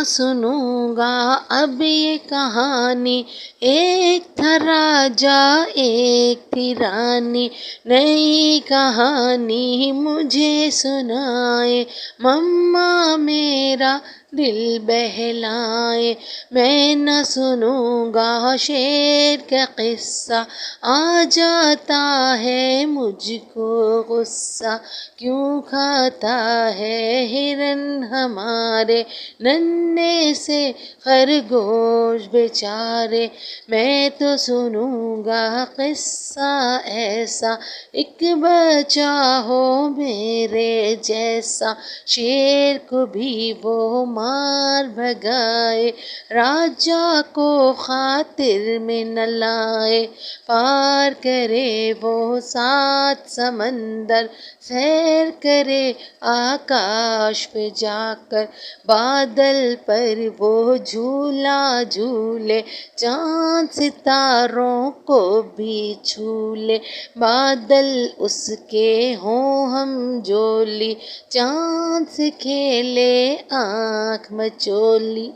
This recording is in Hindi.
ना सुनूंगा अब ये कहानी। एक था राजा एक थी रानी, नई कहानी मुझे सुनाए। मम्मा मेरा दिल बहलाए, मैं न सुनूंगा शेर का किस्सा। आ जाता है मुझको गुस्सा, क्यों खाता है हिरन हमारे नन्हे से खरगोश बेचारे। मैं तो सुनूंगा किस्सा ऐसा, एक बच्चा हो मेरे जैसा। शेर को भी वो मार भगाए, राजा को खातिर में न लाए। पार करे वो 7 समंदर, सैर करे आकाश पे जाकर। बादल पर वो झूला झूले, चाँद सितारों को भी छूले। बादल उसके हों हम जोली, चाँद से खेले आँख मचोली।